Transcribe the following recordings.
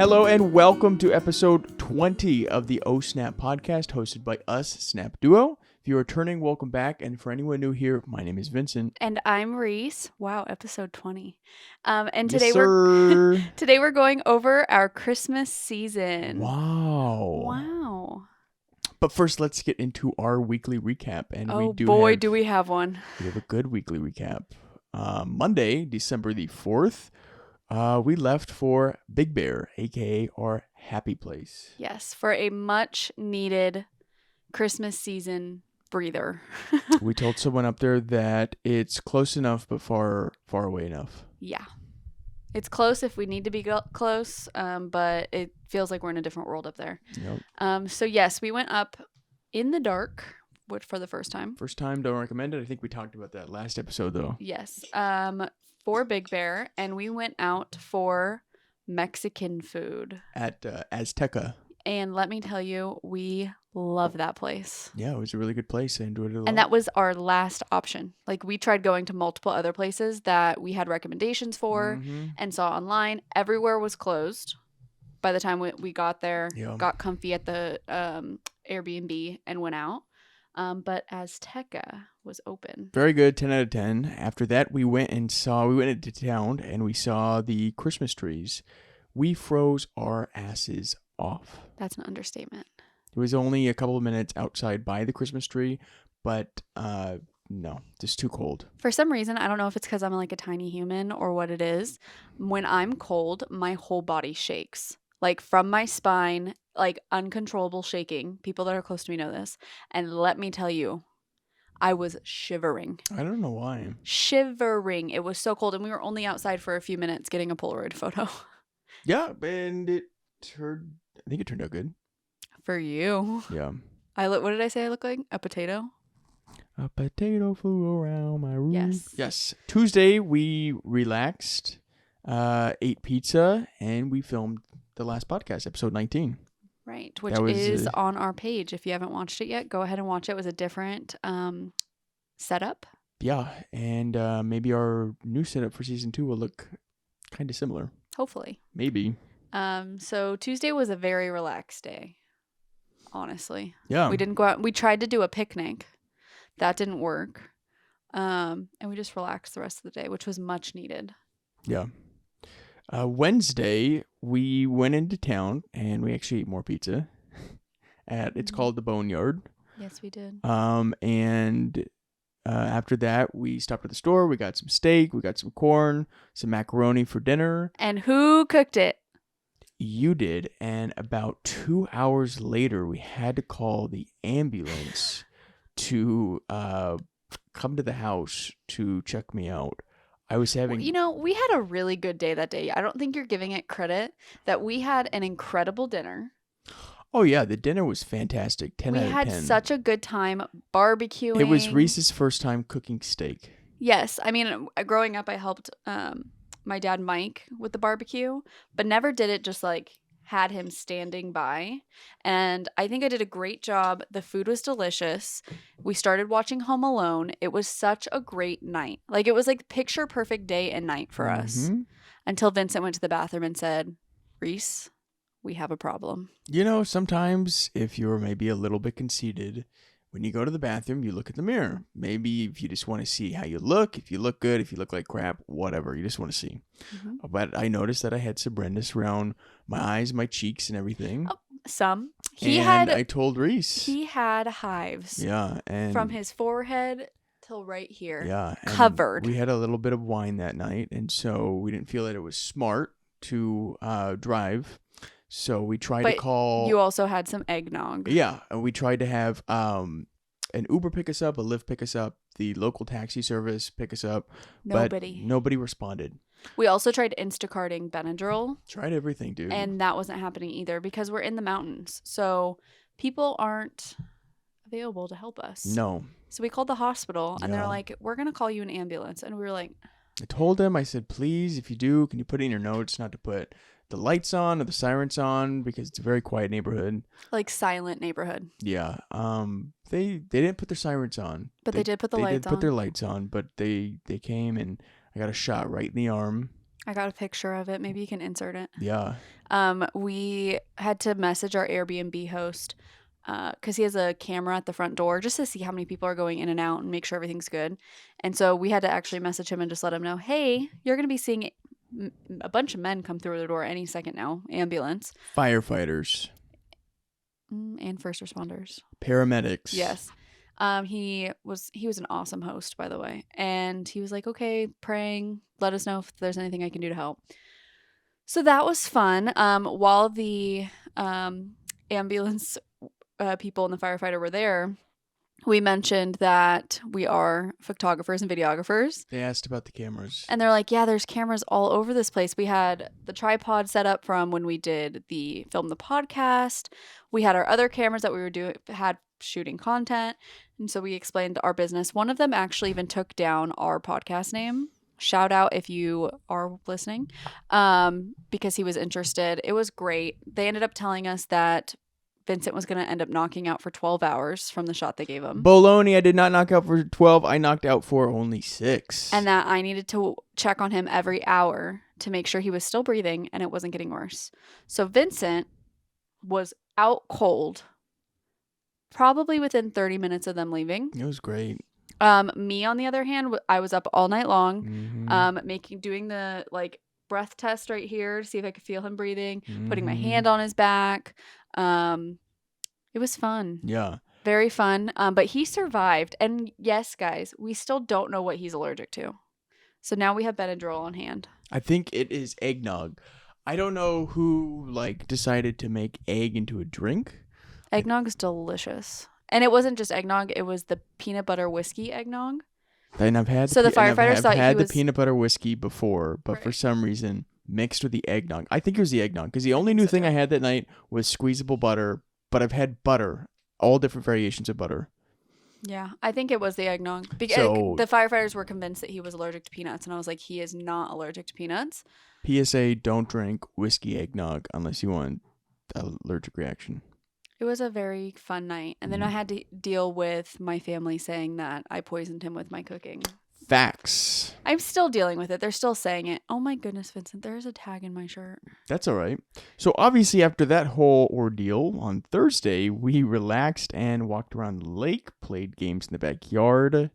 Hello and welcome to episode 20 of the O Snap podcast, hosted by us, Snap Duo. If you are returning, welcome back. And for anyone new here, my name is Vincent. And I'm Reese. Wow, episode 20. And Yes, today sir. today we're going over our Christmas season. Wow. But first, let's get into our weekly recap. And do we have one. We have a good weekly recap. Monday, December the 4th, we left for Big Bear, aka our happy place. Yes, for a much needed Christmas season breather. We told someone up there that it's close enough but far away enough. Yeah. It's close if we need to be close, but it feels like we're in a different world up there. Yep. So yes, we went up in the dark, which for the first time. First time, don't recommend it. I think we talked about that last episode though. Yes. For Big Bear, and we went out for Mexican food At Azteca. And let me tell you, we love that place. Yeah, it was a really good place. I enjoyed it a lot. And that was our last option. Like, we tried going to multiple other places that we had recommendations for and saw online. Everywhere was closed by the time we got there, got comfy at the Airbnb and went out. But Azteca was open. Very good, 10 out of 10. After that, we went into town and we saw the Christmas trees. We froze our asses off. That's an understatement. It was only a couple of minutes outside by the Christmas tree, but no, just too cold. For some reason, I don't know if it's because I'm like a tiny human or what it is. When I'm cold, my whole body shakes. Like from my spine, like uncontrollable shaking. People that are close to me know this. And let me tell you, I was shivering. I don't know why. Shivering. It was so cold. And we were only outside for a few minutes getting a Polaroid photo. Yeah, and I think it turned out good. For you. Yeah. What did I say I look like? A potato? A potato flew around my roof. Yes. Yes. Tuesday, we relaxed, ate pizza, and we filmed the last podcast, episode 19. Right, which is on our page. If you haven't watched it yet, go ahead and watch it. It was a different setup. Yeah, and maybe our new setup for season 2 will look kind of similar. Hopefully. Maybe. So Tuesday was a very relaxed day, honestly. Yeah. We didn't go out. We tried to do a picnic. That didn't work. And we just relaxed the rest of the day, which was much needed. Yeah. Wednesday, we went into town and we actually ate more pizza. It's called the Boneyard. Yes, we did. And after that, we stopped at the store. We got some steak. We got some corn, some macaroni for dinner. And who cooked it? You did. And about 2 hours later, we had to call the ambulance to come to the house to check me out. I was having... we had a really good day that day. I don't think you're giving it credit that we had an incredible dinner. Oh, yeah. The dinner was fantastic. 10 out of 10. We had such a good time barbecuing. It was Reese's first time cooking steak. Yes. I mean, growing up, I helped my dad, Mike, with the barbecue, but never did it just like had him standing by. And I think I did a great job. The food was delicious. We started watching Home Alone. It was such a great night. Like, it was like picture perfect day and night for us until Vincent went to the bathroom and said, Reese, we have a problem. Sometimes if you're maybe a little bit conceited, when you go to the bathroom, you look at the mirror. Maybe if you just want to see how you look, if you look good, if you look like crap, whatever, you just want to see. But I noticed that I had some redness around my eyes, my cheeks, and everything. Oh, some. I told Reese. He had hives. Yeah. And from his forehead till right here. Yeah. Covered. We had a little bit of wine that night, and so we didn't feel that it was smart to drive. So we tried to call... You also had some eggnog. Yeah. And we tried to have an Uber pick us up, a Lyft pick us up, the local taxi service pick us up. Nobody. But nobody responded. We also tried Instacarting Benadryl. Tried everything, dude. And that wasn't happening either because we're in the mountains. So people aren't available to help us. No. So we called the hospital and they're like, we're going to call you an ambulance. And we were like... I told them, I said, please, if you do, can you put it in your notes not to put the lights on or the sirens on because it's a very quiet neighborhood. Like silent neighborhood. Yeah. They didn't put their sirens on. But they did put the lights on. They did put their lights on, but they came and I got a shot right in the arm. I got a picture of it. Maybe you can insert it. Yeah. We had to message our Airbnb host because he has a camera at the front door just to see how many people are going in and out and make sure everything's good. And so we had to actually message him and just let him know, hey, you're going to be seeing a bunch of men come through the door any second now. Ambulance. Firefighters. And first responders. Paramedics. Yes. He was an awesome host, by the way. And he was like, okay, praying, let us know if there's anything I can do to help. So that was fun. While the ambulance people and the firefighter were there, we mentioned that we are photographers and videographers. They asked about the cameras. And they're like, yeah, there's cameras all over this place. We had the tripod set up from when we did the podcast. We had our other cameras that we were shooting content. And so we explained our business. One of them actually even took down our podcast name. Shout out if you are listening, because he was interested. It was great. They ended up telling us that Vincent was going to end up knocking out for 12 hours from the shot they gave him. Baloney, I did not knock out for 12. I knocked out for only 6. And that I needed to check on him every hour to make sure he was still breathing and it wasn't getting worse. So Vincent was out cold, probably within 30 minutes of them leaving. It was great. Me, on the other hand, I was up all night long, doing the breath test right here to see if I could feel him breathing, putting my hand on his back. It was fun. Yeah. Very fun. But he survived. And yes, guys, we still don't know what he's allergic to. So now we have Benadryl on hand. I think it is eggnog. I don't know who decided to make egg into a drink. Eggnog is delicious. And it wasn't just eggnog, it was the peanut butter whiskey eggnog. And I've had the firefighters thought I've had the peanut butter whiskey before, but right. For some reason mixed with the eggnog. I think it was the eggnog because the only new thing I had that night was squeezable butter, but I've had butter, all different variations of butter. Yeah, I think it was the eggnog. Because the firefighters were convinced that he was allergic to peanuts, and I was like, he is not allergic to peanuts. PSA, don't drink whiskey eggnog unless you want an allergic reaction. It was a very fun night. And then I had to deal with my family saying that I poisoned him with my cooking. Facts. I'm still dealing with it. They're still saying it. Oh my goodness, Vincent, there's a tag in my shirt. That's all right. So obviously after that whole ordeal on Thursday, we relaxed and walked around the lake, played games in the backyard,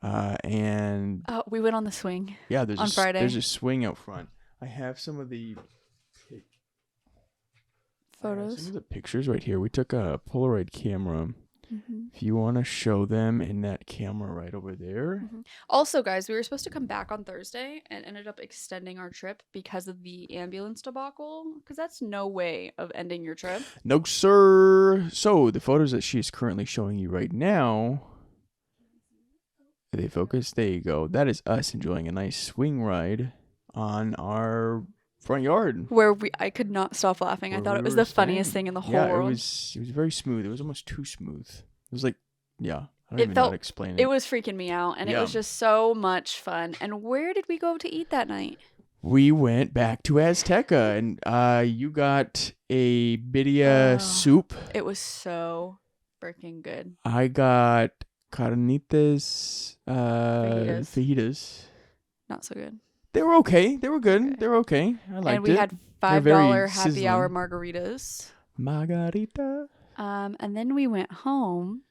and... we went on the swing. Yeah, on Friday. There's a swing out front. I have some of the... Photos. Some of the pictures right here. We took a Polaroid camera. If you want to show them in that camera right over there. Also, guys, we were supposed to come back on Thursday and ended up extending our trip because of the ambulance debacle. Because that's no way of ending your trip. No, sir. So the photos that she is currently showing you right now. Are they focused? There you go. That is us enjoying a nice swing ride on our front yard, where I could not stop laughing. I thought it was the funniest thing in the whole world. It was very smooth. It was almost too smooth. It was I don't even know how to explain it. It was freaking me out, and it was just so much fun. And where did we go to eat that night? We went back to Azteca, and you got a birria soup. It was so freaking good. I got carnitas fajitas. Not so good. They were okay. They were good. Okay. They were okay. I liked it. And we had $5 happy hour margaritas. Margarita. And then we went home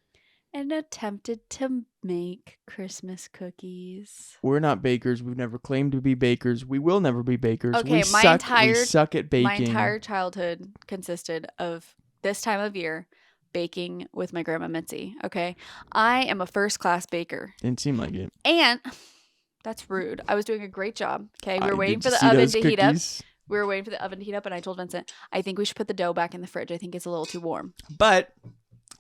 and attempted to make Christmas cookies. We're not bakers. We've never claimed to be bakers. We will never be bakers. Okay, we suck at baking. My entire childhood consisted of this time of year baking with my grandma Mitzi. Okay, I am a first-class baker. Didn't seem like it. And that's rude. I was doing a great job. Okay, we were waiting for the oven to heat up. We were waiting for the oven to heat up, and I told Vincent, I think we should put the dough back in the fridge. I think it's a little too warm. But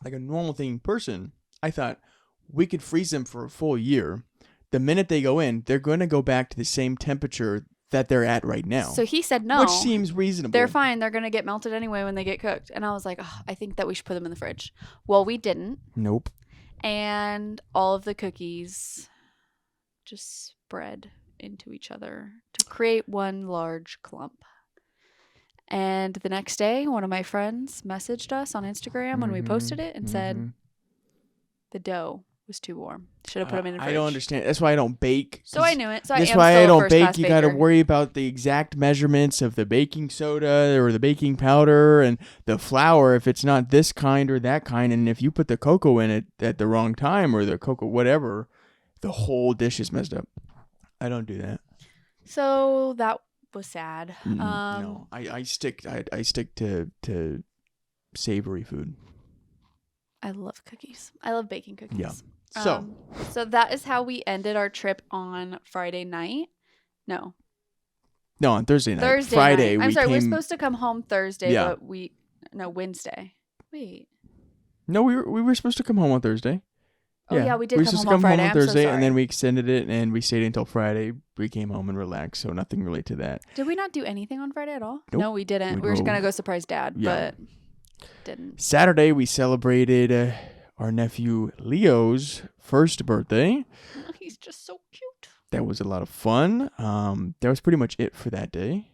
like a normal thinking person, I thought we could freeze them for a full year. The minute they go in, they're going to go back to the same temperature that they're at right now. So he said no. Which seems reasonable. They're fine. They're going to get melted anyway when they get cooked. And I was like, I think that we should put them in the fridge. Well, we didn't. Nope. And all of the cookies just spread into each other to create one large clump. And the next day, one of my friends messaged us on Instagram when we posted it and said the dough was too warm. Should have put them in the fridge. I don't understand. That's why I don't bake. So I knew it. So I am that's why still I a don't first-class bake. You got to baker. worry about the exact measurements of the baking soda or the baking powder and the flour if it's not this kind or that kind. And if you put the cocoa in it at the wrong time or the cocoa whatever, the whole dish is messed up. I don't do that. So that was sad. No, I stick to savory food. I love cookies. I love baking cookies. Yeah. So that is how we ended our trip on Friday night. No, on Thursday night. Thursday Friday. night. I'm sorry. We're supposed to come home Thursday, Yeah. but Wednesday. Wait. No, we were supposed to come home on Thursday. Oh yeah, we did We were come supposed home to come on Friday. home on I'm so Thursday, sorry. and then we extended it, and we stayed until Friday. We came home and relaxed, so nothing related to that. Did we not do anything on Friday at all? Nope. No, we didn't. We We were just drove. gonna go surprise Dad, Yeah. but didn't. Saturday, we celebrated our nephew Leo's first birthday. He's just so cute. That was a lot of fun. That was pretty much it for that day.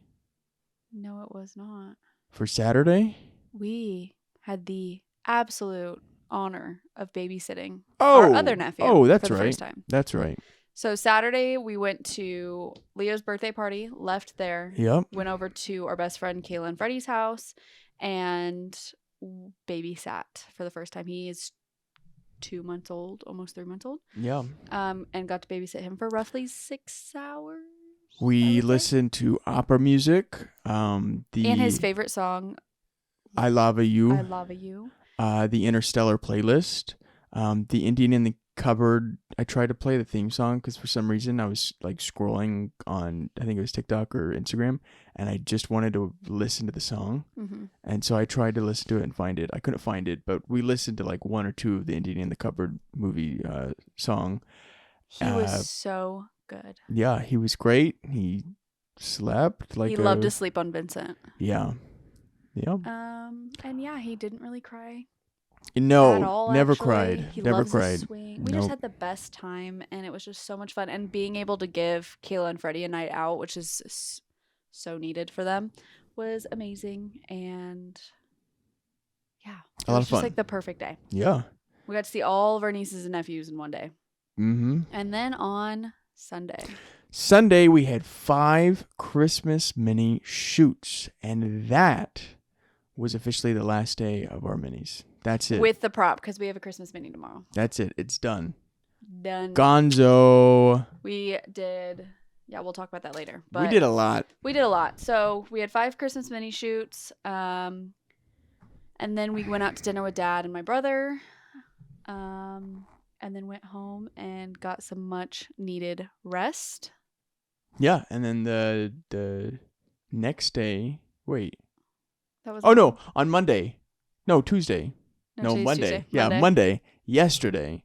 No, it was not. For Saturday, We had the absolute honor of babysitting oh, our other nephew. oh, that's for the right. First time. That's right. So Saturday we went to Leo's birthday party. Left there. Yep. Went over to our best friend Kayla and Freddie's house and babysat for the first time. He is 2 months old, almost 3 months old. Yeah. And got to babysit him for roughly 6 hours. I We would say. listened to opera music. And his favorite song, I Lava You. I Lava You. The Interstellar playlist, the Indian in the Cupboard. I tried to play the theme song because for some reason I was like scrolling on, I think it was TikTok or Instagram, and I just wanted to listen to the song. Mm-hmm. And so I tried to listen to it and find it. I couldn't find it, but we listened to like one or two of the Indian in the Cupboard movie song. He was so good. Yeah, he was great. He slept like He loved to sleep on Vincent. Yeah. Yeah. And yeah, he didn't really cry No, at all. never actually. cried. He Never loves cried. a swing. We Nope. just had the best time, and it was just so much fun. And being able to give Kayla and Freddie a night out, which is so needed for them, was amazing. And yeah, it A lot was of just fun. like the perfect day. Yeah. We got to see all of our nieces and nephews in one day. Mm-hmm. And then on Sunday, we had 5 Christmas mini shoots, and that was officially the last day of our minis. That's it. with the prop, because we have a Christmas mini tomorrow. That's it. It's done. Done. Gonzo. We did. Yeah, we'll talk about that later. But We did a lot. We did a lot. So we had 5 Christmas mini shoots. And then we went out to dinner with Dad and my brother. And then went home and got some much needed rest. Yeah, and then the next day. Wait. That was Oh no, on Monday. No, Tuesday. No, today's Monday. Tuesday. Yeah, Monday. Yesterday.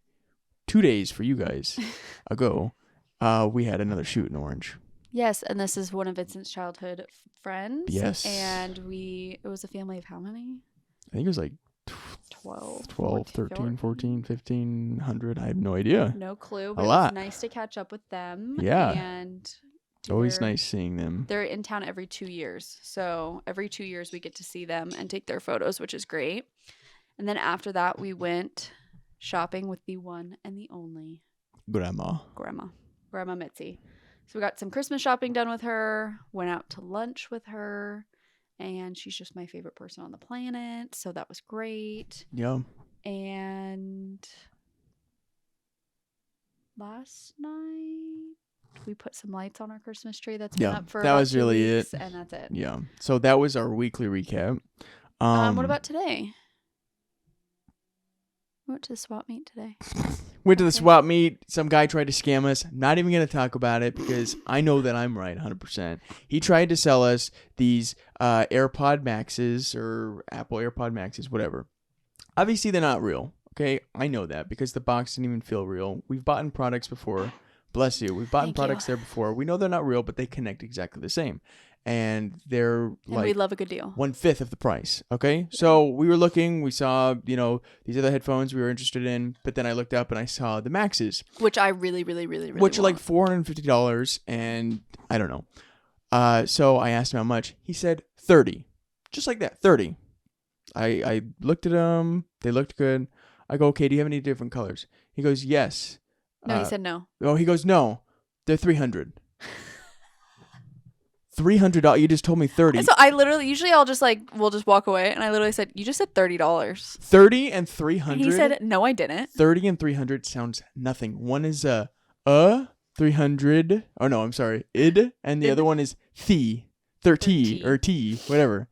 2 days for you guys ago. We had another shoot in Orange. Yes, and this is one of Vincent's childhood friends. Yes. And it was a family of how many? I think it was like 12, 13, 14, 1,500. I have no idea. No clue. A But it lot. was nice to catch up with them. Yeah. And It's always they're- nice seeing them. They're in town every 2 years. So every 2 years we get to see them and take their photos, which is great. And then after that, we went shopping with the one and the only Grandma. Grandma Mitzi. So we got some Christmas shopping done with her, went out to lunch with her, and she's just my favorite person on the planet. So that was great. Yeah. And last night we put some lights on our Christmas tree that's been Yeah, up for that about was 2 really it. weeks, and that's it. Yeah. So that was our weekly recap. What about today? We went to the swap meet today. Went to the Okay. swap meet. Some guy tried to scam us. Not even going to talk about it because I know that I'm right 100%. He tried to sell us these AirPod Maxes or Apple AirPod Maxes, whatever. Obviously, they're not real. Okay, I know that because the box didn't even feel real. We've bought in products before. Bless you. We've bought in Thank products you. there before. We know they're not real, but they connect exactly the same. And they're And like we love a good deal. 1/5 of the price. Okay. So we were looking, we saw, these other headphones we were interested in, but then I looked up and I saw the Maxes, Which I really, really, really, really which are like want. $450. And I don't know. So I asked him how much. He said 30. Just like that. 30. I looked at them. They looked good. I go, okay, do you have any different colors? He goes, yes. No, he said no. Oh, he goes, no, they're $300. $300. You just told me 30. So I literally, usually I'll just we'll just walk away. And I literally said, you just said $30. 30 and 300. He said, no, I didn't. 30 and 300 sounds nothing. One is 300. Oh no, I'm sorry. Id, and the other one is the. 30 or T, whatever.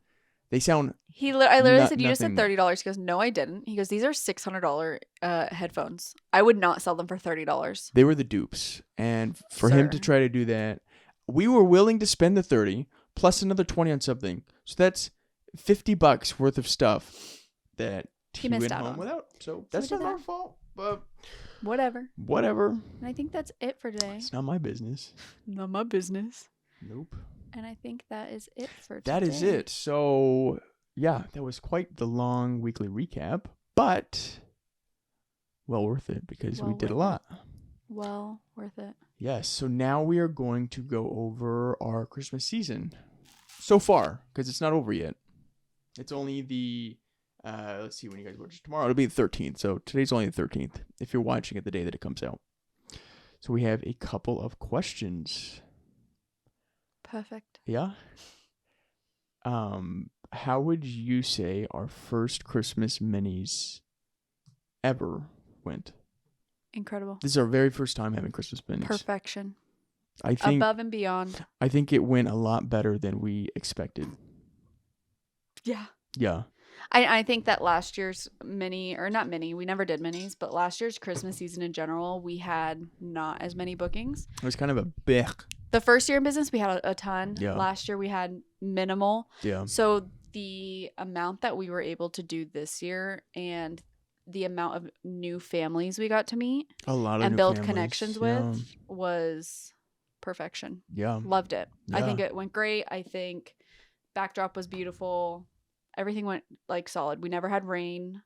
They sound. I literally said, you just said $30. He goes, no, I didn't. He goes, these are $600 headphones. I would not sell them for $30. They were the dupes, and for him to try to do that, we were willing to spend the 30 plus another 20 on something. So that's $50 worth of stuff that he went home without. So that's not our fault, but whatever. And I think that's it for today. It's not my business. Not my business. Nope. And I think that is it for today. That is it. So yeah, that was quite the long weekly recap, but well worth it because we did a lot. Well worth it. Yes. So now we are going to go over our Christmas season so far because it's not over yet. It's only the, let's see when you guys watch tomorrow. It'll be the 13th. So today's only the 13th if you're watching it the day that it comes out. So we have a couple of questions. Perfect. Yeah. How would you say our first Christmas minis ever went? Incredible. This is our very first time having Christmas minis. Perfection. I think above and beyond. I think it went a lot better than we expected. Yeah. Yeah. I think that last year's mini, or not mini, we never did minis, but last year's Christmas season in general, we had not as many bookings. It was kind of a blech. The first year in business, we had a ton. Yeah. Last year, we had minimal. Yeah. So the amount that we were able to do this year and the amount of new families we got to meet and build connections with was perfection. Yeah. Loved it. Yeah. I think it went great. I think backdrop was beautiful. Everything went solid. We never had rain.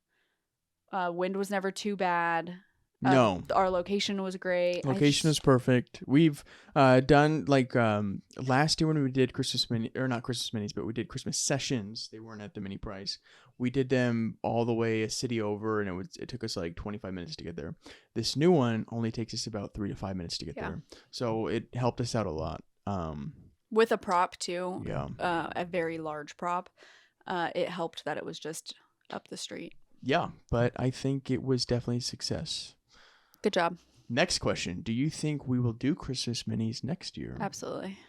Wind was never too bad. No. Our location was great. Location was perfect. We've done last year when we did Christmas mini, or not Christmas minis, but we did Christmas sessions. They weren't at the mini price. We did them all the way a city over, and it took us 25 minutes to get there. This new one only takes us about 3 to 5 minutes to get there. So it helped us out a lot. With a prop too. Yeah. A very large prop. It helped that it was just up the street. Yeah, but I think it was definitely a success. Good job. Next question. Do you think we will do Christmas minis next year? Absolutely.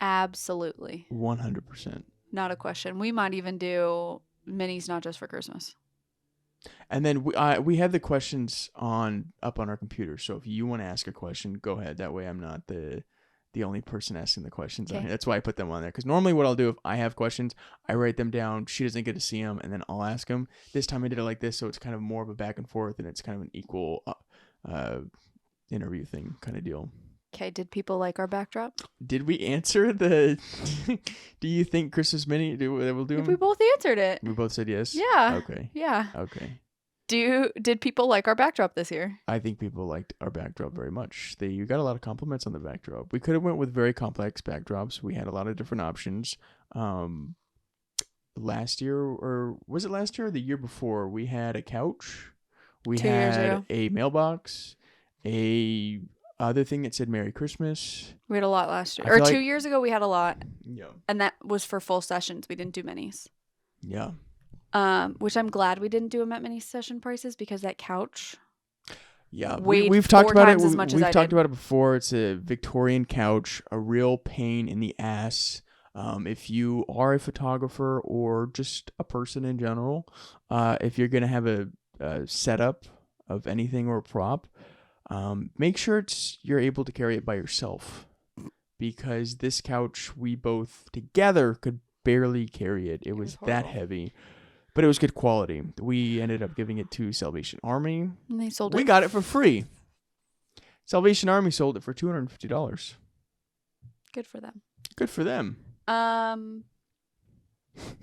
Absolutely. 100%. Not a question. We might even do minis not just for Christmas. And then we have the questions up on our computer. So if you want to ask a question, go ahead. That way I'm not the only person asking the questions on here. That's why I put them on there. Because normally what I'll do if I have questions, I write them down. She doesn't get to see them, and then I'll ask them. This time I did it like this, so it's kind of more of a back and forth, and it's kind of an equal interview thing kind of deal. Okay, did people like our backdrop? Did we answer the do you think Christmas mini we'll do them? We both answered it. We both said yes? Yeah. Okay. Yeah. Okay. Did people like our backdrop this year? I think people liked our backdrop very much. You got a lot of compliments on the backdrop. We could have went with very complex backdrops. We had a lot of different options. Last year, or was it last year or the year before, we had a couch. We 2 years had ago. a mailbox, a other thing that said Merry Christmas. We had a lot last year. I Or feel 2 years ago we had a lot. Yeah. And that was for full sessions. We didn't do minis. Yeah. Which I'm glad we didn't do them at mini session prices because that couch. Yeah, weighed we've talked about it. as much as We've I talked did. about it before. It's a Victorian couch, a real pain in the ass. If you are a photographer or just a person in general, if you're gonna have a setup of anything or a prop, make sure you're able to carry it by yourself, because this couch we both together could barely carry it. It was that heavy. But it was good quality. We ended up giving it to Salvation Army. And they sold it. We got it for free. Salvation Army sold it for $250. Good for them. Good for them. What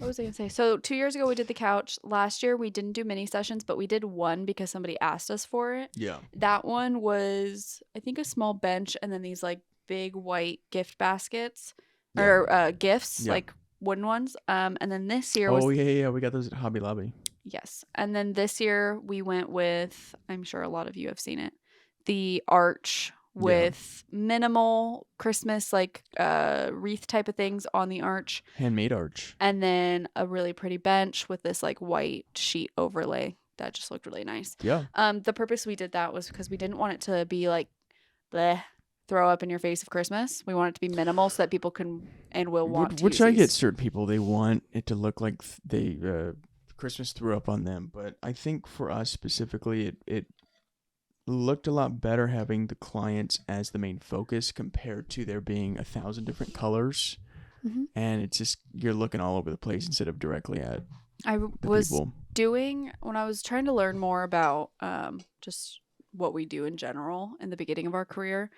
was I going to say? So 2 years ago we did the couch. Last year we didn't do mini sessions, but we did one because somebody asked us for it. Yeah. That one was, I think, a small bench and then these big white gift baskets or gifts, wooden ones. And then this year was... Oh, yeah. We got those at Hobby Lobby. Yes. And then this year we went with, I'm sure a lot of you have seen it, the arch with minimal Christmas like wreath type of things on the arch. Handmade arch. And then a really pretty bench with this like white sheet overlay that just looked really nice. Yeah. The purpose we did that was because we didn't want it to be like bleh, throw up in your face of Christmas. We want it to be minimal so that people can and will want to Which use I get these. certain people, they want it to look like they Christmas threw up on them. But I think for us specifically, it looked a lot better having the clients as the main focus compared to there being 1,000 different colors. Mm-hmm. And it's just, you're looking all over the place instead of directly at I the was people. doing when I was trying to learn more about just what we do in general in the beginning of our career.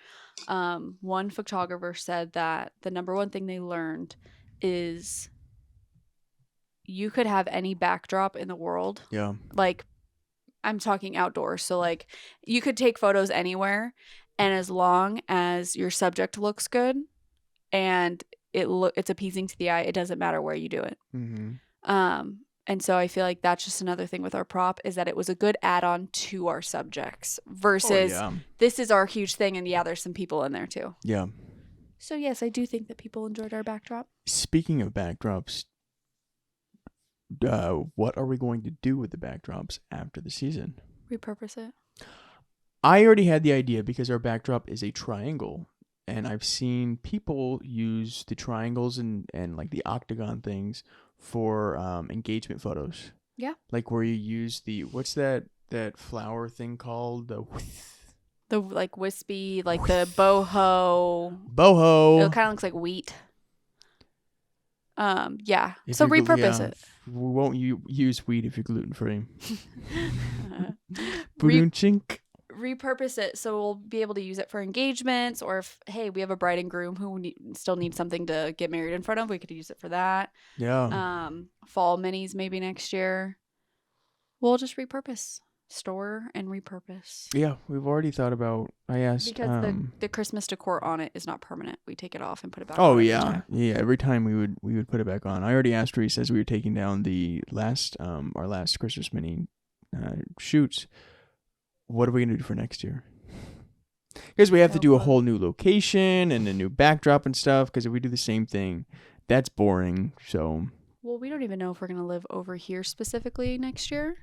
One photographer said that the number one thing they learned is you could have any backdrop in the world. Yeah. Like I'm talking outdoors. So like you could take photos anywhere, and as long as your subject looks good and it's appeasing to the eye, it doesn't matter where you do it. Mm-hmm. And so I feel like that's just another thing with our prop is that it was a good add-on to our subjects versus this is our huge thing. And yeah, there's some people in there too. Yeah. So yes, I do think that people enjoyed our backdrop. Speaking of backdrops, what are we going to do with the backdrops after the season? Repurpose it. I already had the idea because our backdrop is a triangle. And I've seen people use the triangles and like the octagon things for engagement photos. Yeah. Like where you use what's that flower thing called? The like wispy, like the boho. Boho. It kind of looks like wheat. Yeah. If So you're repurpose it. We won't use wheat if you're gluten free. Repurpose it so we'll be able to use it for engagements, or if hey we have a bride and groom who still need something to get married in front of, we could use it for that. Fall minis maybe next year. We'll just store and repurpose. Yeah, we've already thought about. I asked because the Christmas decor on it is not permanent. We take it off and put it back. Oh on yeah. Every time we would put it back on. I already asked Reese as we were taking down the last our last Christmas mini shoots. What are we gonna do for next year? Because we have to do a whole new location and a new backdrop and stuff. Because if we do the same thing, that's boring. So. Well, we don't even know if we're gonna live over here specifically next year.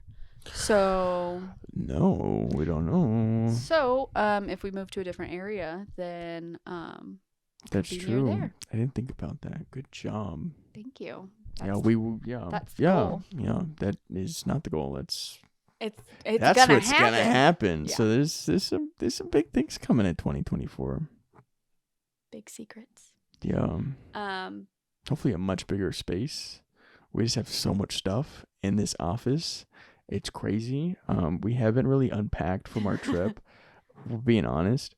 So. No, we don't know. So, if we move to a different area, then that's true. I didn't think about that. Good job. Thank you. That's the goal. Yeah, that is not the goal. That's what's gonna happen. Yeah. So there's some big things coming in 2024. Big secrets. Yeah. Hopefully a much bigger space. We just have so much stuff in this office. It's crazy. We haven't really unpacked from our trip. We're being honest.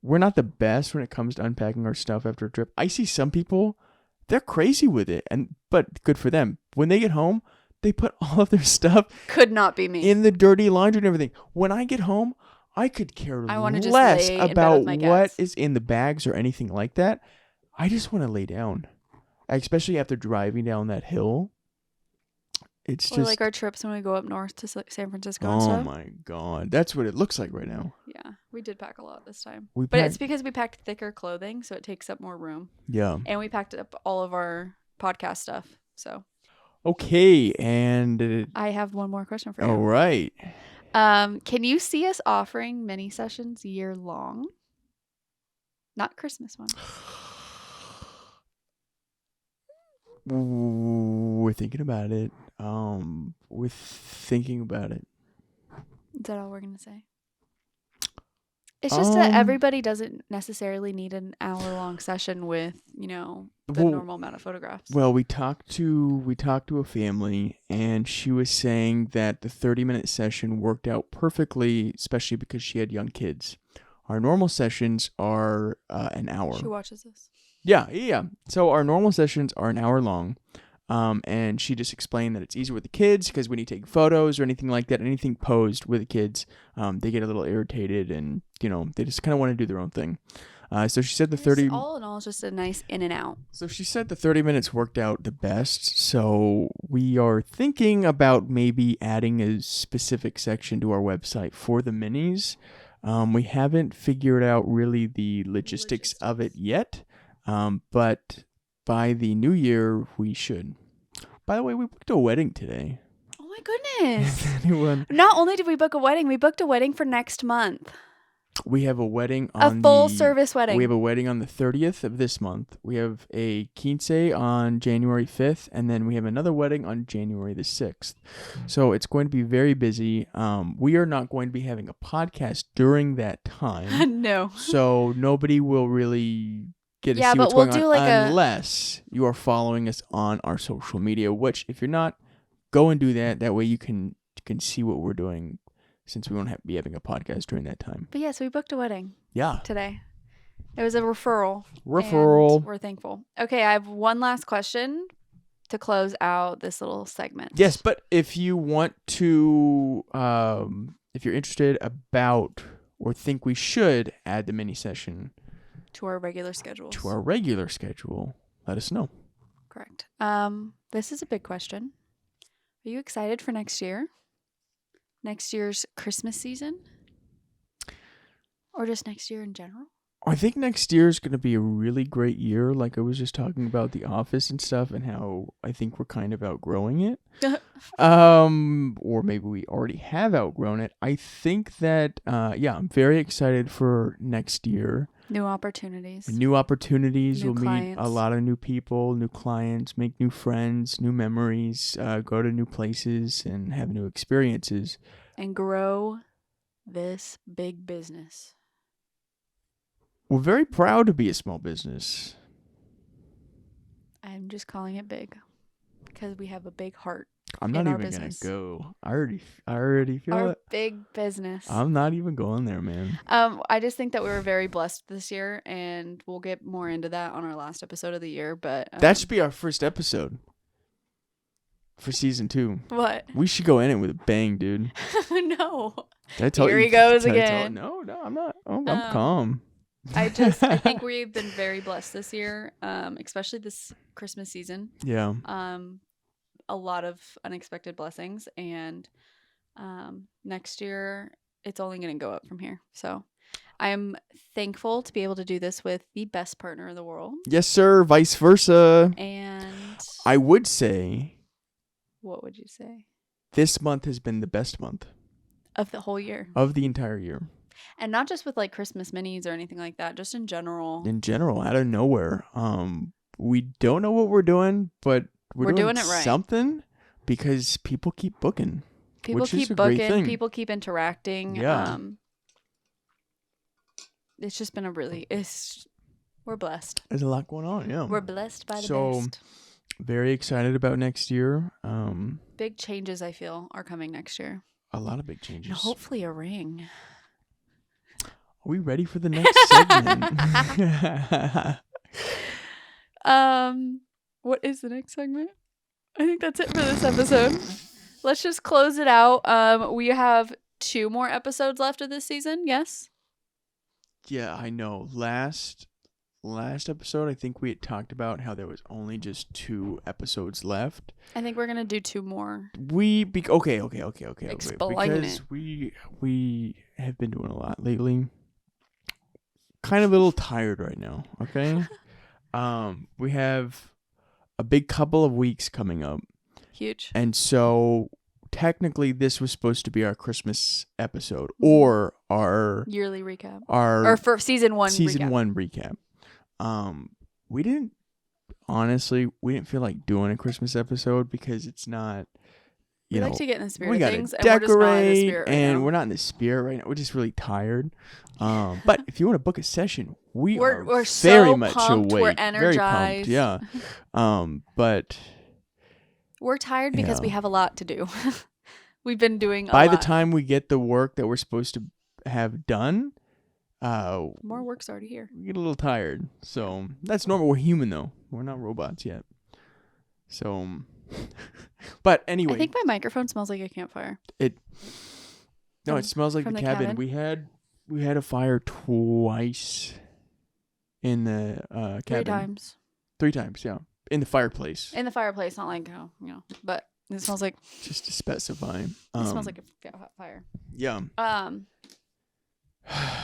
We're not the best when it comes to unpacking our stuff after a trip. I see some people, they're crazy with it, but good for them. When they get home, they put all of their stuff could not be me in the dirty laundry and everything. When I get home, I could care less about what is in the bags or anything like that. I just want to lay down, especially after driving down that hill. It's just like our trips when we go up north to San Francisco. Oh and stuff. My God, that's what it looks like right now. Yeah, we did pack a lot this time, but it's because we packed thicker clothing, so it takes up more room. Yeah, and we packed up all of our podcast stuff. So. Okay, and I have one more question for you. All right. Can you see us offering mini sessions year long? Not Christmas one. We're thinking about it. Is that all we're gonna say? It's just that everybody doesn't necessarily need an hour-long session with, the normal amount of photographs. Well, we talked to a family, and she was saying that the 30-minute session worked out perfectly, especially because she had young kids. Our normal sessions are an hour. She watches this. Yeah. So our normal sessions are an hour long. And she just explained that it's easier with the kids because when you take photos or anything like that, anything posed with the kids, they get a little irritated and, they just kind of want to do their own thing. So she said the 30. All in all, it's just a nice in and out. So she said the 30 minutes worked out the best. So we are thinking about maybe adding a specific section to our website for the minis. We haven't figured out really the logistics of it yet, but by the new year, we should. By the way, we booked a wedding today. Oh my goodness. Anyone? Not only did we book a wedding, we booked a wedding for next month. We have a wedding on a full service wedding. We have a wedding on the 30th of this month. We have a quince on January 5th, and then we have another wedding on January the 6th. So it's going to be very busy. We are not going to be having a podcast during that time. No. So nobody will really get to see what's going on unless you are following us on our social media, which if you're not, go and do that. That way you can see what we're doing, since we won't be having a podcast during that time. But yes, we booked a wedding. Yeah. Today. It was a referral. And we're thankful. Okay, I have one last question to close out this little segment. Yes, but if you want to, if you're interested about or think we should add the mini session to our regular schedules. Let us know. Correct. This is a big question. Are you excited for next year? Next year's Christmas season? Or just next year in general? I think next year is going to be a really great year. Like I was just talking about The Office and stuff and how I think we're kind of outgrowing it. Or maybe we already have outgrown it. I think that, I'm very excited for next year. New opportunities. New we'll meet a lot of new people, new clients, make new friends, new memories, go to new places and have new experiences. And grow this big business. We're very proud to be a small business. I'm just calling it big because we have a big heart. I'm not even going to go. I already feel our it. Big business. I'm not even going there, man. I just think that we were very blessed this year, and we'll get more into that on our last episode of the year. But that should be our first episode for season 2. What? We should go in it with a bang, dude. No. Here he goes again. No, I'm not. I'm calm. I think we've been very blessed this year, especially this Christmas season. Yeah. A lot of unexpected blessings, and next year it's only going to go up from here. So I'm thankful to be able to do this with the best partner in the world. Yes, sir. Vice versa. And I would say. What would you say? This month has been the best month of the whole year. Of the entire year. And not just with like Christmas minis or anything like that, just in general. In general, out of nowhere. We don't know what we're doing, but we're doing it right. Something because people keep booking. People keep booking. People keep interacting. Yeah. It's just been we're blessed. There's a lot going on. Yeah. We're blessed by the best. Very excited about next year. Big changes I feel are coming next year. A lot of big changes. And hopefully a ring. Are we ready for the next segment? What is the next segment? I think that's it for this episode. Let's just close it out. We have 2 more episodes left of this season. Yes. Yeah, I know. Last episode, I think we had talked about how there was only just 2 episodes left. I think we're gonna do 2 more. Okay. Explain because we have been doing a lot lately. Kind of a little tired right now. Okay. We have a big couple of weeks coming up. Huge. And so technically this was supposed to be our Christmas episode or our yearly recap. Or for season 1 recap. We didn't feel like doing a Christmas episode because it's not, we like to get in the spirit of things. We gotta decorate, and we're not in the spirit right now. We're just really tired. But if you want to book a session, we're very so much pumped. awake. We're energized. Very pumped, yeah. But we're tired because we have a lot to do. We've been doing by the time we get the work that we're supposed to have done, more work's already here. We get a little tired, so that's normal. We're human though. We're not robots yet. So, but anyway, I think my microphone smells like a campfire. It smells like the cabin. We had a fire twice in the cabin? 3 times. 3 times, yeah. In the fireplace. In the fireplace, not like, but it smells like... Just to specify. It smells like a fire. Yeah.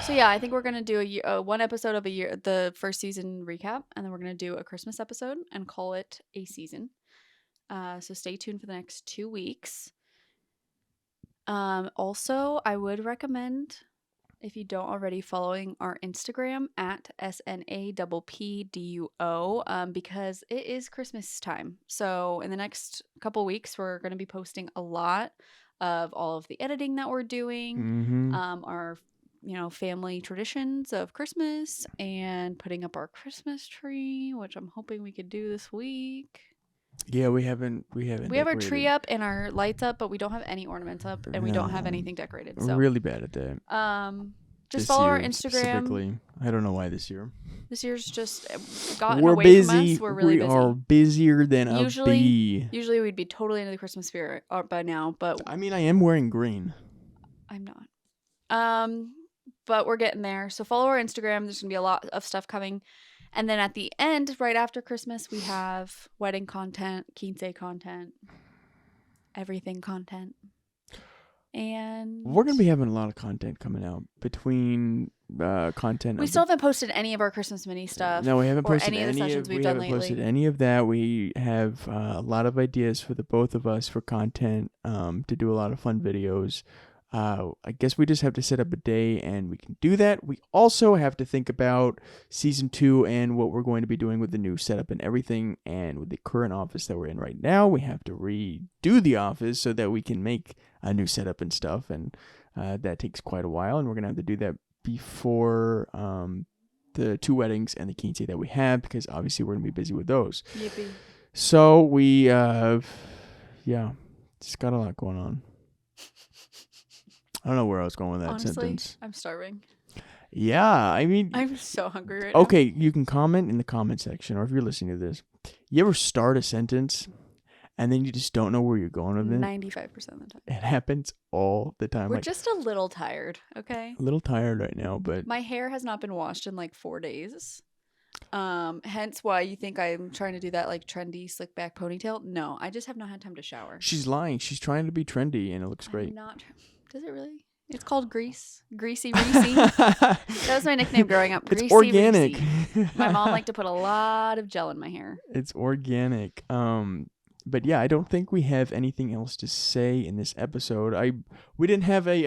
So yeah, I think we're gonna do one episode of a year, the first season recap, and then we're gonna do a Christmas episode and call it a season. So stay tuned for the next 2 weeks. Also, I would recommend, if you don't already, following our Instagram at SNAPPDUO, because it is Christmas time. So in the next couple weeks, we're going to be posting a lot of all of the editing that we're doing, our family traditions of Christmas, and putting up our Christmas tree, which I'm hoping we could do this week. Yeah, we haven't. We have our tree up and our lights up, but we don't have any ornaments up, and we don't have anything decorated. So we're really bad at that. Just follow our Instagram. I don't know why this year. This year's just gotten away from us. We're really busy. We are busier than a bee. Usually we'd be totally into the Christmas spirit by now, but I mean, I am wearing green. I'm not. But we're getting there. So follow our Instagram. There's gonna be a lot of stuff coming. And then at the end, right after Christmas, we have wedding content, quince content, everything content. And we're going to be having a lot of content coming out between content. We still haven't posted any of our Christmas mini stuff. No, we haven't posted any of the sessions we've done lately. Posted any of that. We have a lot of ideas for the both of us for content, to do a lot of fun videos. I guess we just have to set up a day and we can do that. We also have to think about season 2 and what we're going to be doing with the new setup and everything. And with the current office that we're in right now, we have to redo the office so that we can make a new setup and stuff. And that takes quite a while. And we're going to have to do that before the 2 weddings and the quince that we have, because obviously we're going to be busy with those. Yippee. So we, just got a lot going on. I don't know where I was going with that sentence. I'm starving. Yeah, I mean... I'm so hungry right now. Okay, you can comment in the comment section, or if you're listening to this, you ever start a sentence and then you just don't know where you're going with it? 95% of the time. It happens all the time. We're just a little tired, okay? A little tired right now, but... My hair has not been washed in like 4 days. Hence why you think I'm trying to do that like trendy slick back ponytail. No, I just have not had time to shower. She's lying. She's trying to be trendy and it looks great. I'm not... Does it really? It's called Grease. Greasy Reese. That was my nickname growing up. Greasy it's organic. Reese. My mom liked to put a lot of gel in my hair. It's organic. But yeah, I don't think we have anything else to say in this episode. We didn't have a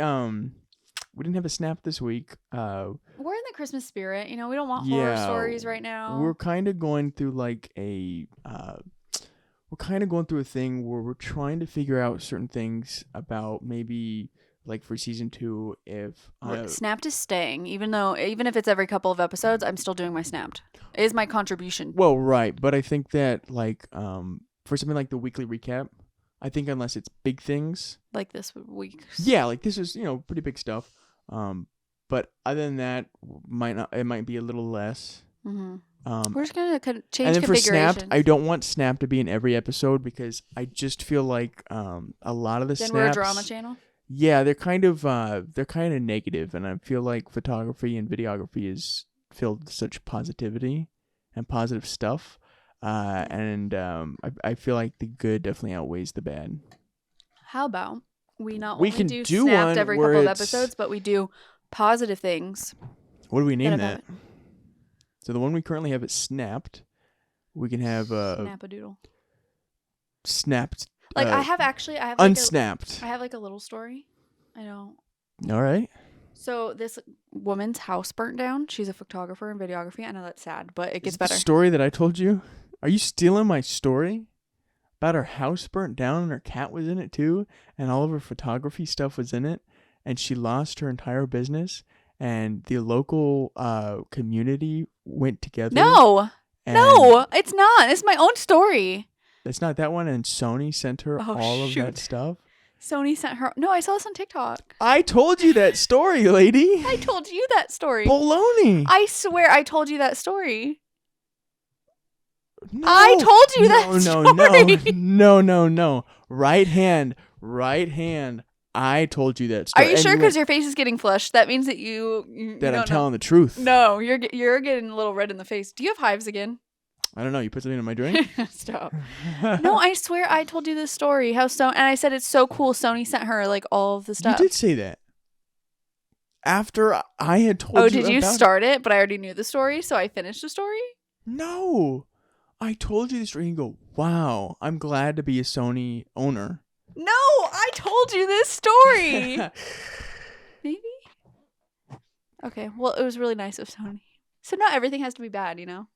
snap this week. We're in the Christmas spirit. We don't want horror stories right now. We're kind of going through a thing where we're trying to figure out certain things about maybe like for season 2 if Snapped is staying, even if it's every couple of episodes, I'm still doing my Snapped. It is my contribution. Well, right, but I think that for something like the weekly recap, I think unless it's big things like this week. Yeah, like this is, pretty big stuff. But other than that, it might be a little less. Mm-hmm. We're just gonna change and then for configurations. Snapped, I don't want Snap to be in every episode because I just feel like a lot of the snaps. Then we're a drama channel. Yeah, they're kind of negative, and I feel like photography and videography is filled with such positivity and positive stuff, and I feel like the good definitely outweighs the bad. How about we only do Snapped every couple of episodes, but we do positive things. What do we name that? So the one we currently have is Snapped. We can have Snap-a-doodle. Snapped. Like I have unsnapped. I have like a little story. I don't. All right. So this woman's house burnt down. She's a photographer and videography. I know that's sad, but it gets better. The story that I told you? Are you stealing my story? About her house burnt down and her cat was in it too, and all of her photography stuff was in it, and she lost her entire business, and the local community went together. No, it's not. It's my own story. It's not that one, and Sony sent her all of that stuff. Sony sent her. No, I saw this on TikTok. I told you that story, lady. I told you that story. Baloney. I swear I told you that story. No, I told you that story. No. Right hand. I told you that Are story. you sure? Because your face is getting flushed. That means that you that I'm don't telling the truth. know. No, you're getting a little red in the face. Do you have hives again? I don't know. You put something in my drink? Stop. No, I swear I told you this story. And I said it's so cool. Sony sent her like all of the stuff. You did say that. After I had told you. Oh, did you start it? But I already knew the story, so I finished the story? No. I told you the story and you go, wow, I'm glad to be a Sony owner. No, I told you this story. Maybe? Okay, well, it was really nice of Sony. So not everything has to be bad, you know?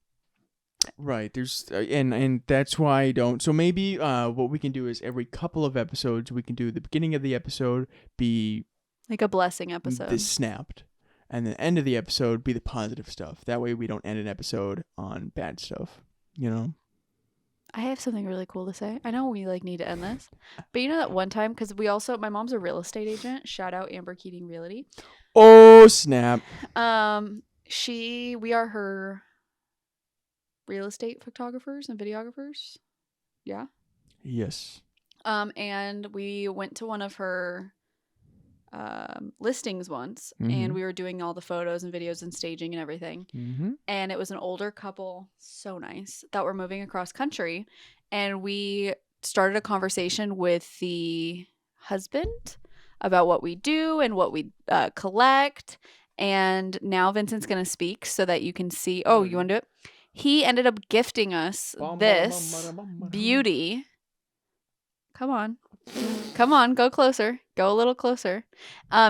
Right. There's and that's why I don't. So maybe what we can do is every couple of episodes we can do the beginning of the episode be like a blessing episode. This snapped. And the end of the episode be the positive stuff. That way we don't end an episode on bad stuff, you know? I have something really cool to say. I know we like need to end this. But you know that one time, because my mom's a real estate agent. Shout out Amber Keating Realty. Oh, snap. We are her real estate photographers and videographers. Yeah. Yes. And we went to one of her listings once, and we were doing all the photos and videos and staging and everything. And it was an older couple, so nice, that were moving across country, and we started a conversation with the husband about what we do and what we collect. And now Vincent's gonna speak so that you can see. Oh, you want to do it? He ended up gifting us this beauty. Come on, go closer. Go a little closer.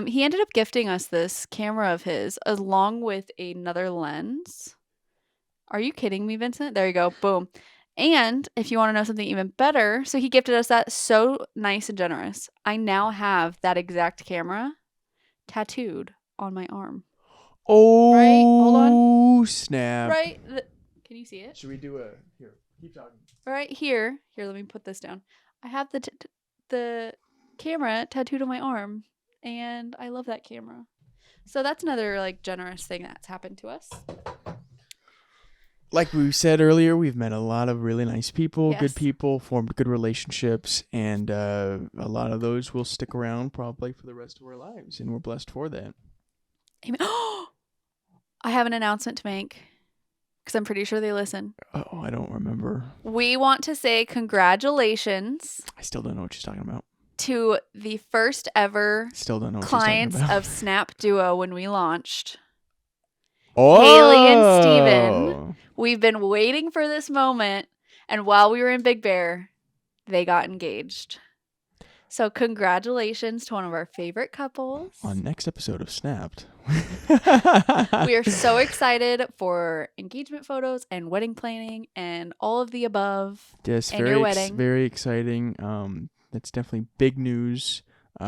He ended up gifting us this camera of his along with another lens. Are you kidding me, Vincent? There you go. Boom. And if you want to know something even better, so he gifted us that. So nice and generous. I now have that exact camera tattooed on my arm. Oh, right? Hold on. Snap. Right? Can you see it? Should we do a... Here, keep talking. Right here. Here, let me put this down. I have the camera tattooed on my arm, and I love that camera. So that's another like generous thing that's happened to us. Like we said earlier, we've met a lot of really nice people, Yes. good people, formed good relationships, and a lot of those will stick around probably for the rest of our lives, and we're blessed for that. Amen. I have an announcement to make because I'm pretty sure they listen. Oh, I don't remember. We want to say congratulations I still don't know what she's talking about. to the first ever Still don't know what clients she's talking about. of Snap Duo when we launched. Oh! Haley and Steven. We've been waiting for this moment, and while we were in Big Bear, they got engaged. So congratulations to one of our favorite couples. On next episode of Snapped. We are so excited for engagement photos and wedding planning and all of the above. Yes, and your wedding. Very exciting. That's definitely big news.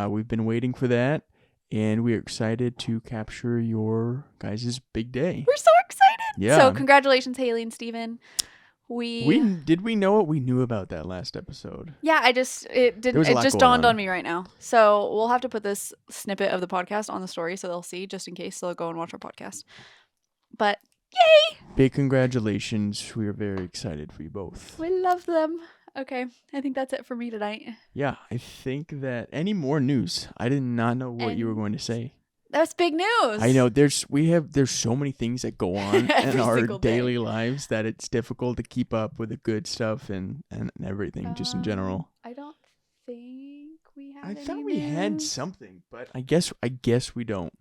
We've been waiting for that, and we are excited to capture your guys' big day. We're so excited. Yeah. So congratulations, Haley and Steven. Did we know what we knew about that last episode? Yeah, it just dawned on me right now. So we'll have to put this snippet of the podcast on the story so they'll see, just in case they'll go and watch our podcast. But yay! Big congratulations. We are very excited for you both. We love them. Okay, I think that's it for me tonight. Yeah, I think that any more news? I did not know what you were going to say. That's big news. I know there's so many things that go on in our daily lives that it's difficult to keep up with the good stuff and everything just in general. I don't think we have. I any thought we had news. something, but I guess we don't.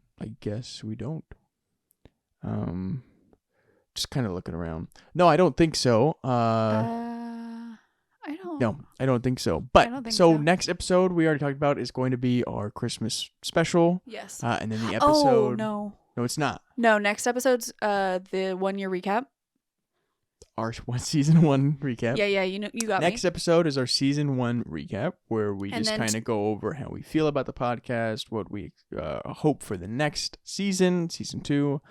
Just kind of looking around. No, I don't think so. I don't. No, I don't think so. But I don't think so so. next episode we already talked about is going to be our Christmas special. Yes. And then the episode. Oh no. No, it's not. No, next episode's the 1 year recap. Our season 1 recap. Yeah, you got Next me. episode is our season 1 recap, where we And just then kind of go over how we feel about the podcast, what we hope for the next season 2.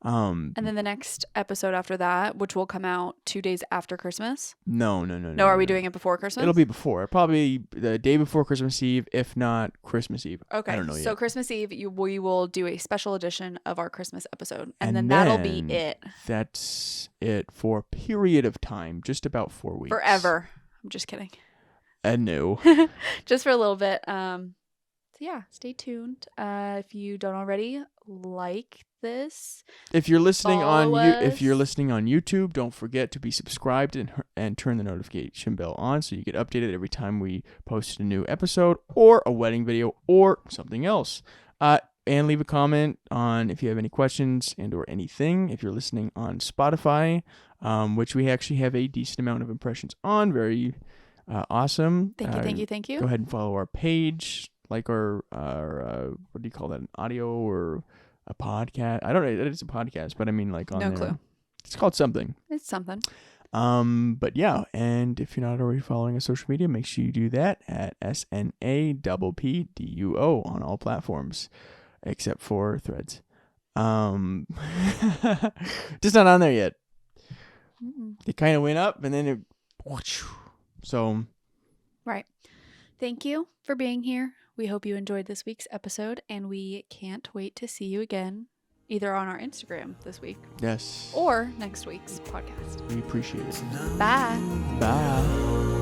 And then the next episode after that, which will come out 2 days after Christmas. No. Are we doing it before Christmas? It'll be before, probably the day before Christmas Eve, if not Christmas Eve. Okay. I don't know So yet. Christmas Eve, we will do a special edition of our Christmas episode, and then that'll be it. That's it for a period of time, just about 4 weeks. Forever. I'm just kidding. No. Just for a little bit. yeah, stay tuned. If you don't already, like this. If you're listening on Follow us. listening on YouTube, don't forget to be subscribed and turn the notification bell on so you get updated every time we post a new episode or a wedding video or something else. And leave a comment on if you have any questions and or anything. If you're listening on Spotify, which we actually have a decent amount of impressions on, very awesome. Thank you. Go ahead and follow our page, like our what do you call that? An audio or a podcast? I don't know. It's a podcast, but I mean like on No there. clue. It's called something. It's something. But yeah, and if you're not already following us social media, make sure you do that at SNAPPDUO on all platforms except for Threads. Just not on there yet. It kind of went up and then it so right. Thank you for being here. We hope you enjoyed this week's episode, and we can't wait to see you again, either on our Instagram this week yes, or next week's podcast. we appreciate it. Bye. Bye.